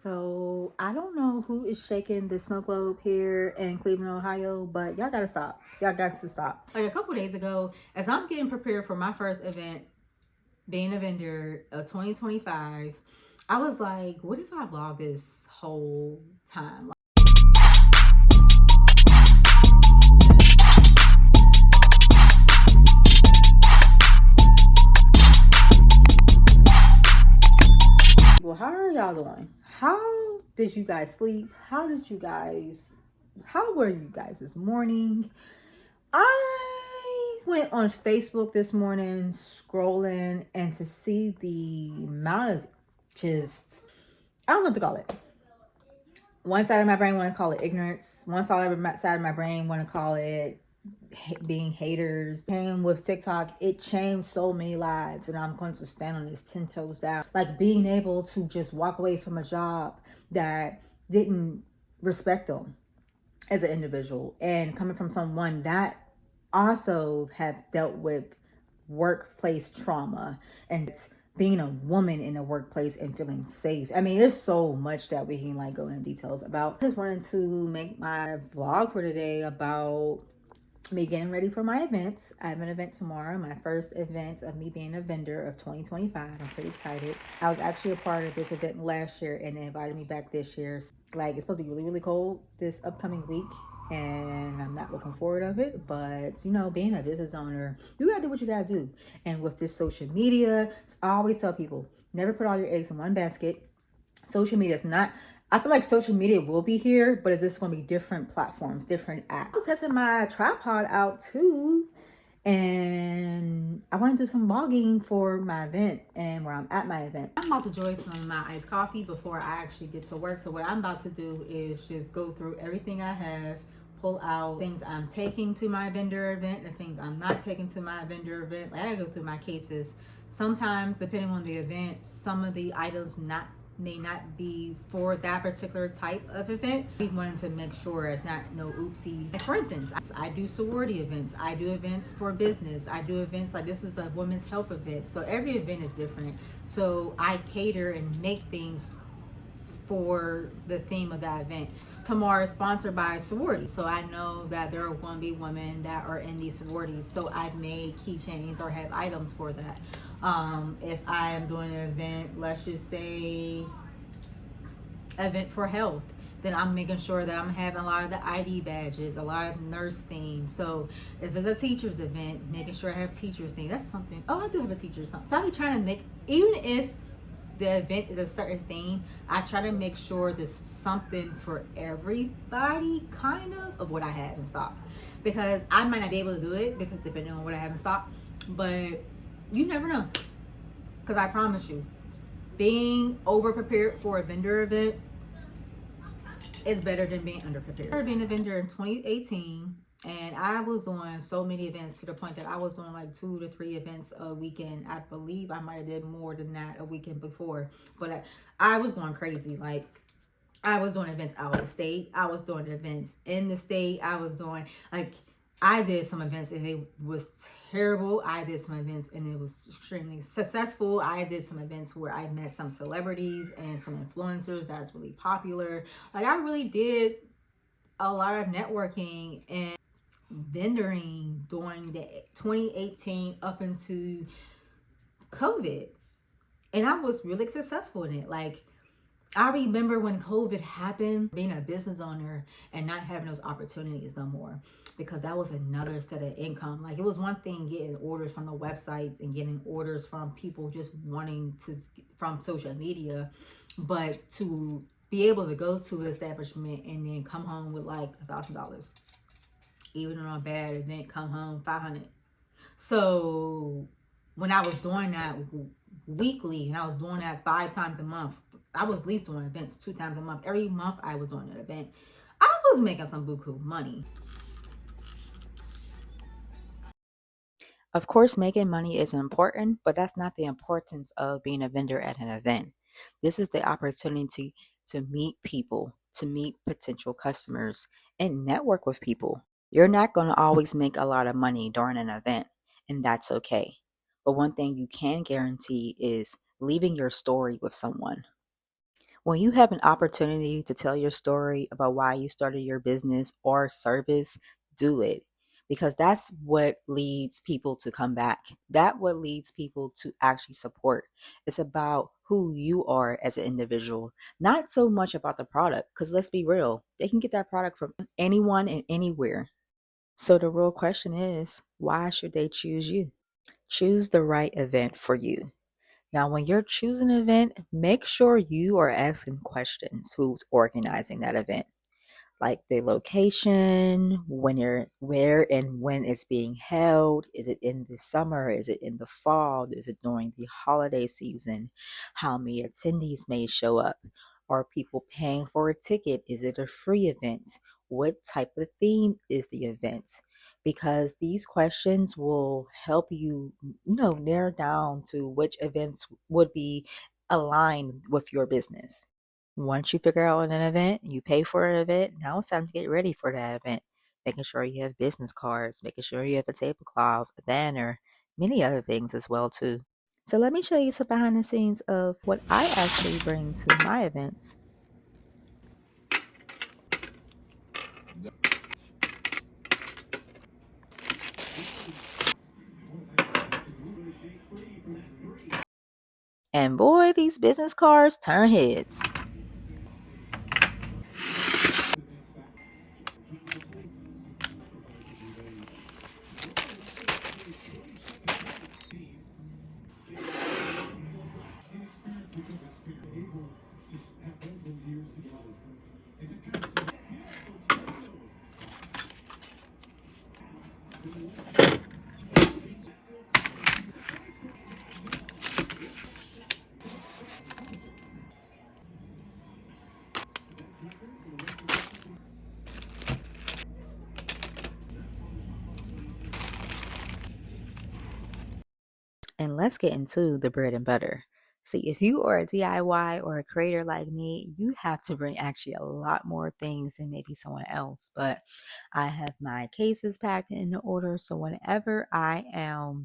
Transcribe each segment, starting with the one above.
So I don't know who is shaking the snow globe here in Cleveland, Ohio, but y'all gotta stop. Y'all got to stop. Like a couple days ago, as I'm getting prepared for my first event, being a vendor of 2025, I was like, what if I vlog this whole time? Well, how are y'all doing? How did you guys sleep? How were you guys this morning? I went on Facebook this morning scrolling and to see the amount of just, I don't know what to call it. One side of my brain want to call it ignorance. One side of my brain want to call it being haters. And with TikTok, it changed so many lives, and I'm going to stand on this 10 toes down. Like being able to just walk away from a job that didn't respect them as an individual, and coming from someone that also have dealt with workplace trauma and being a woman in the workplace and feeling safe. I mean, there's so much that we can like go into details about. I just wanted to make my vlog for today about me getting ready for my events. I have an event tomorrow, my first event of me being a vendor of 2025. I'm pretty excited. I was actually a part of this event last year and they invited me back this year. Like, it's supposed to be really, really cold this upcoming week, and I'm not looking forward of it. But you know, being a business owner, you gotta do what you gotta do. And with this social media, I always tell people, never put all your eggs in one basket. Social media is not, I feel like social media will be here, but it's just going to be different platforms, different apps. I'm testing my tripod out too, and I want to do some vlogging for my event and where I'm at my event. I'm about to enjoy some of my iced coffee before I actually get to work. So what I'm about to do is just go through everything I have, pull out things I'm taking to my vendor event, the things I'm not taking to my vendor event. Like, I go through my cases. Sometimes, depending on the event, some of the items may not be for that particular type of event. We wanted to make sure it's not no oopsies. Like, for instance, I do sorority events. I do events for business. I do events like this is a women's health event. So every event is different. So I cater and make things for the theme of that event. Tomorrow is sponsored by a sorority, so I know that there are going to be women that are in these sororities, so I've made keychains or have items for that. If I am doing an event, let's just say event for health, then I'm making sure that I'm having a lot of the ID badges, a lot of nurse themes. So if it's a teacher's event, making sure I have teacher's theme. That's something. Oh, I do have a teacher's theme. So I'll be trying to make, even if the event is a certain theme, I try to make sure there's something for everybody, kind of what I have in stock. Because I might not be able to do it because depending on what I have in stock, but you never know. Because I promise you, being over prepared for a vendor event is better than being under prepared. I started being a vendor in 2018, and I was doing so many events to the point that I was doing like 2 to 3 events a weekend. I believe I might have did more than that a weekend before, but I was going crazy. Like, I was doing events out of the state. I was doing events in the state. I was doing, like, I did some events and it was terrible. I did some events and it was extremely successful. I did some events where I met some celebrities and some influencers that's really popular. Like, I really did a lot of networking and vendoring during the 2018 up into COVID. And I was really successful in it. Like, I remember when COVID happened, being a business owner and not having those opportunities no more, because that was another set of income. Like, it was one thing getting orders from the websites and getting orders from people just wanting to, from social media, but to be able to go to an establishment and then come home with like $1,000, even on a bad event, come home 500. So when I was doing that weekly and I was doing that 5 times a month, I was at least doing events 2 times a month. Every month I was doing an event. I was making some buku money. Of course, making money is important, but that's not the importance of being a vendor at an event. This is the opportunity to meet people, to meet potential customers, and network with people. You're not going to always make a lot of money during an event, and that's okay. But one thing you can guarantee is leaving your story with someone. When you have an opportunity to tell your story about why you started your business or service, do it. Because that's what leads people to come back. That what leads people to actually support. It's about who you are as an individual, not so much about the product. Because let's be real, they can get that product from anyone and anywhere. So the real question is, why should they choose you? Choose the right event for you. Now, when you're choosing an event, make sure you are asking questions. Who's organizing that event? Like the location, where and when it's being held. Is it in the summer? Is it in the fall? Is it during the holiday season? How many attendees may show up? Are people paying for a ticket? Is it a free event? What type of theme is the event? Because these questions will help you, narrow down to which events would be aligned with your business. Once you figure out an event, you pay for an event, now it's time to get ready for that event. Making sure you have business cards, making sure you have a tablecloth, a banner, many other things as well too. So let me show you some behind the scenes of what I actually bring to my events. And boy, these business cards turn heads. And let's get into the bread and butter. See, if you are a DIY or a creator like me, you have to bring actually a lot more things than maybe someone else. But I have my cases packed in order. So whenever I am,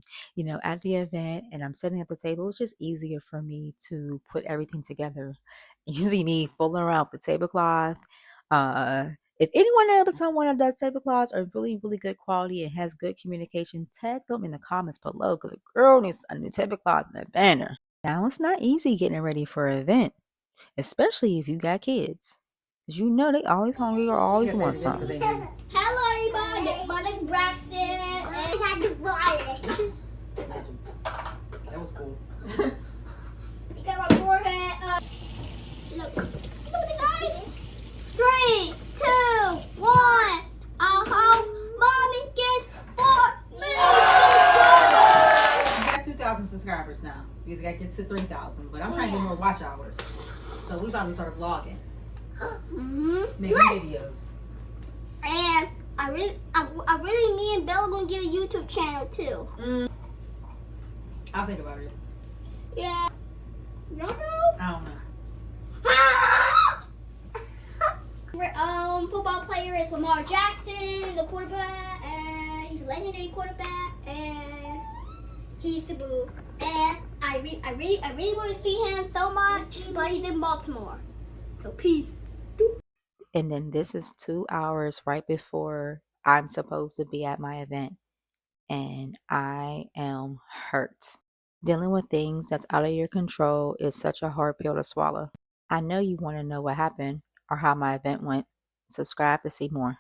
at the event and I'm sitting at the table, it's just easier for me to put everything together. You see me fooling around with the tablecloth. Uh, if anyone else someone that does tablecloths are really, really good quality and has good communication, tag them in the comments below because a girl needs a new tablecloth and a banner. Now, it's not easy getting ready for an event, especially if you got kids. Because they always hungry or always want something. Hello, everybody. My name's Braxton. And I had to buy it. That was cool. You got my forehead. Look at this, guys. 3, 2, 1. I hope mommy gets 4 million subscribers. We got 2,000 subscribers now. We got to get to 3,000, but I'm trying to get more watch hours. So we about to start vlogging. Making videos. And I really, me and Bella gonna get a YouTube channel too. I'll think about it. Yeah. You don't know? I don't know. Football player is Lamar Jackson, the quarterback, and he's a legendary quarterback, and he's Cebu. And I really want to see him so much, but he's in Baltimore. So peace. And then this is 2 hours right before I'm supposed to be at my event. And I am hurt. Dealing with things that's out of your control is such a hard pill to swallow. I know you want to know what happened or how my event went. Subscribe to see more.